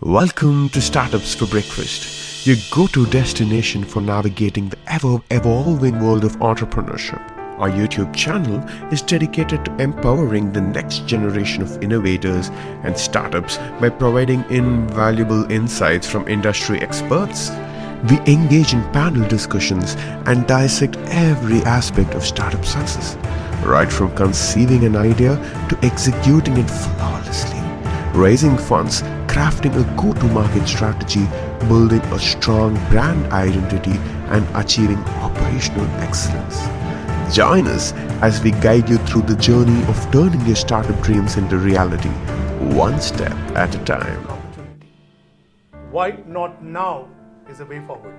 Welcome to Startups for Breakfast, your go-to destination for navigating the ever-evolving world of entrepreneurship. Our YouTube channel is dedicated to empowering the next generation of innovators and startups by providing invaluable insights from industry experts. We engage in panel discussions and dissect every aspect of startup success, right from conceiving an idea to executing it flawlessly, raising funds, crafting a go-to-market strategy, building a strong brand identity, and achieving operational excellence. Join us as we guide you through the journey of turning your startup dreams into reality, one step at a time. Why not now is the way forward.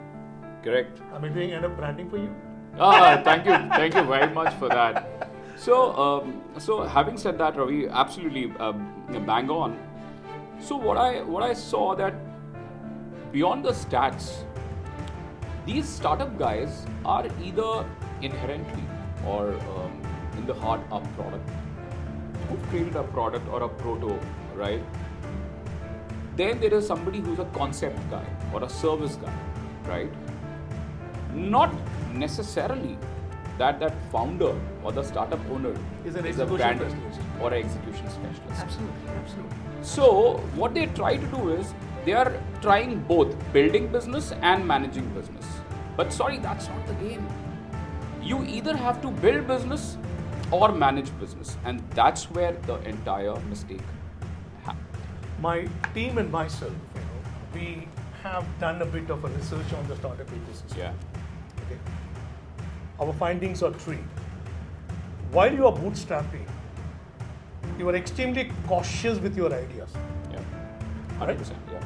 Correct. Am I doing enough branding for you? Thank you very much for that. So having said that, Ravi, absolutely bang on. So what I saw that beyond the stats, these startup guys are either inherently or in the heart a product, who've created a product or a proto, right? Then there is somebody who's a concept guy or a service guy, right? Not necessarily that founder or the startup owner Is an a execution brand specialist. or an execution specialist. Absolutely. So what they try to do is they are trying both building business and managing business. But sorry, that's not the game. You either have to build business or manage business, and that's where the entire mistake happens. My team and myself, we have done a bit of a research on the startup ecosystem. Yeah. Okay. Our findings are three. While you are bootstrapping, you are extremely cautious with your ideas. Yeah. Right? 100%. Yeah.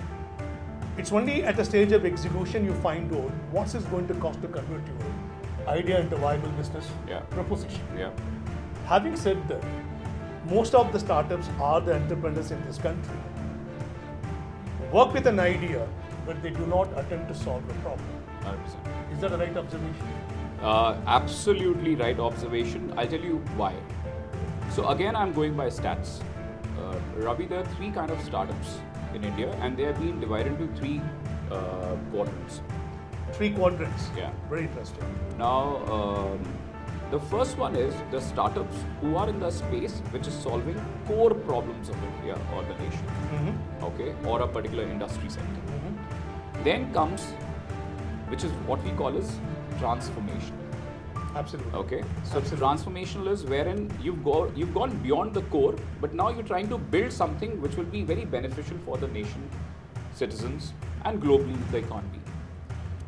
It's only at the stage of execution you find out what is going to cost to convert your idea into viable business proposition. Yeah. Having said that, most of the startups are the entrepreneurs in this country. Work with an idea, but they do not attempt to solve a problem. 100%. Is that a right observation? Absolutely right observation. I'll tell you why. So again, I'm going by stats. Ravi, there are three kind of startups in India, and they have been divided into three quadrants. Three quadrants. Yeah. Very interesting. Now, the first one is the startups who are in the space which is solving core problems of India or the nation, okay, or a particular industry sector. Then comes, which is what we call as transformation. Absolutely. Okay, so Absolutely. transformational is wherein you've gone beyond the core, but now you're trying to build something which will be very beneficial for the nation, citizens, and globally the economy.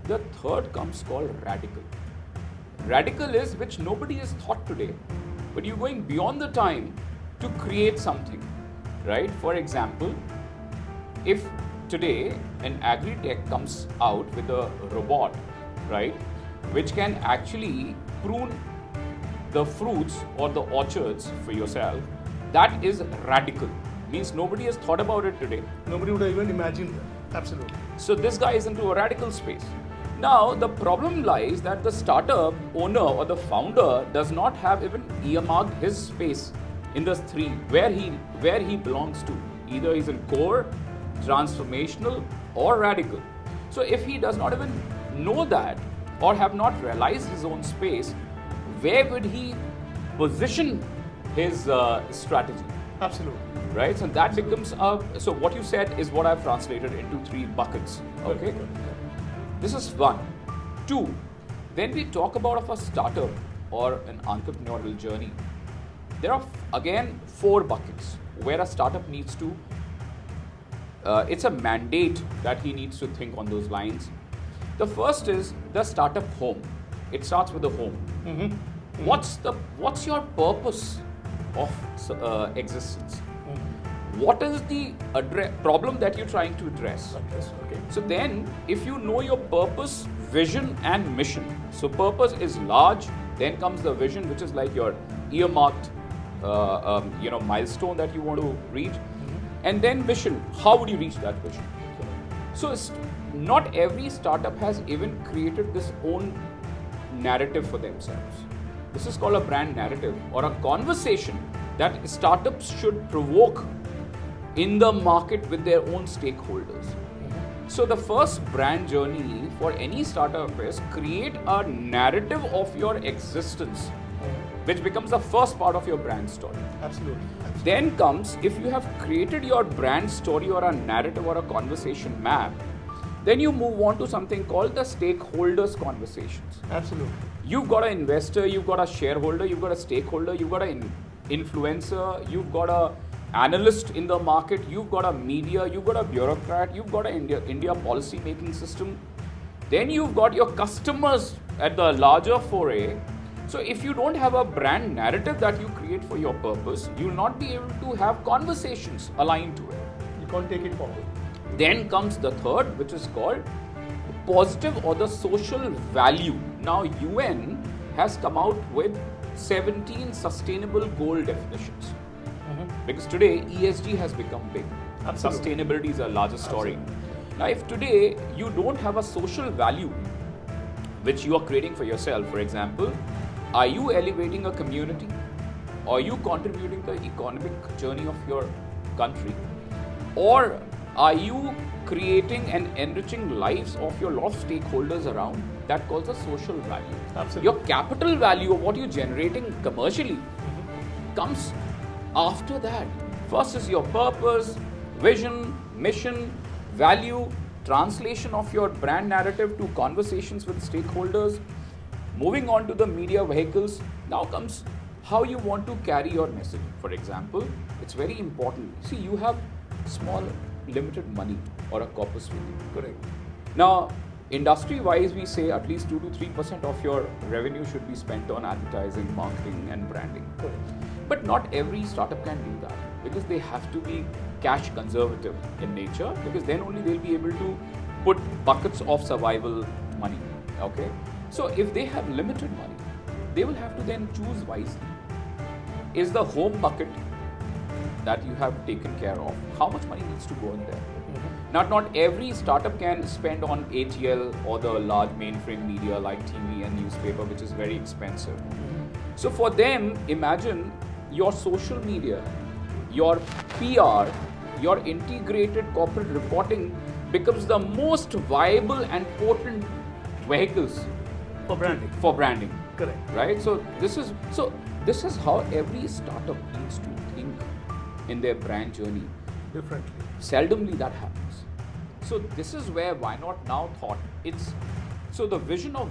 The third comes called radical. Radical is which nobody has thought today, but you're going beyond the time to create something, right? For example, if today an agri-tech comes out with a robot, right, which can actually prune the fruits or the orchards for yourself, that is radical. Means nobody has thought about it today. Nobody would have even imagined that. Absolutely. So this guy is into a radical space. Now the problem lies that the startup owner or the founder does not have even earmarked his space in the three where he belongs to. Either he's in core, transformational, or radical. So if he does not even know that or have not realized his own space, where would he position his strategy? Absolutely. Right? So that becomes so what you said is what I've translated into three buckets. Okay. This is one. Two, when we talk about a startup or an entrepreneurial journey, there are again four buckets where a startup needs to, it's a mandate that he needs to think on those lines. The first is the startup home. It starts with the home. What's your purpose of existence? What is the problem that you're trying to address? Okay. So then, if you know your purpose, vision, and mission. So purpose is large. Then comes the vision, which is like your earmarked, milestone that you want to reach. And then mission. How would you reach that vision? So not every startup has even created this own narrative for themselves. This is called a brand narrative or a conversation that startups should provoke in the market with their own stakeholders. So the first brand journey for any startup is create a narrative of your existence, which becomes the first part of your brand story. Absolutely. Then comes, if you have created your brand story or a narrative or a conversation map, then you move on to something called the stakeholders conversations. Absolutely. You've got an investor, you've got a shareholder, you've got a stakeholder, you've got an influencer, you've got a analyst in the market, you've got a media, you've got a bureaucrat, you've got an India policy making system. Then you've got your customers at the larger foray. So if you don't have a brand narrative that you create for your purpose, you will not be able to have conversations aligned to it. You can't take it forward. Then comes the third, which is called positive or the social value. Now UN has come out with 17 sustainable goal definitions. Because today ESG has become big. Absolutely. Sustainability is a larger story. Absolutely. Now if today you don't have a social value which you are creating for yourself, for example, are you elevating a community? Are you contributing to the economic journey of your country? Or are you creating and enriching lives of your lot of stakeholders around? That calls a social value. Absolutely. Your capital value of what you're generating commercially comes after that. First is your purpose, vision, mission, value, translation of your brand narrative to conversations with stakeholders. Moving on to the media vehicles, now comes how you want to carry your message. For example, it's very important. See, you have small, limited money or a corpus with you. Correct. Now, industry-wise, we say at least 2 to 3% of your revenue should be spent on advertising, marketing, and branding. Correct. But not every startup can do that because they have to be cash conservative in nature, because then only they'll be able to put buckets of survival money. Okay? So if they have limited money, they will have to then choose wisely. Is the home bucket that you have taken care of, how much money needs to go in there? Not every startup can spend on ATL or the large mainframe media like TV and newspaper, which is very expensive. So for them, imagine your social media, your PR, your integrated corporate reporting becomes the most viable and potent vehicles For branding. for branding. Correct. Right? So this is how every startup needs to think in their brand journey. Differently. Seldomly that happens. So this is where why not now thought. So the vision of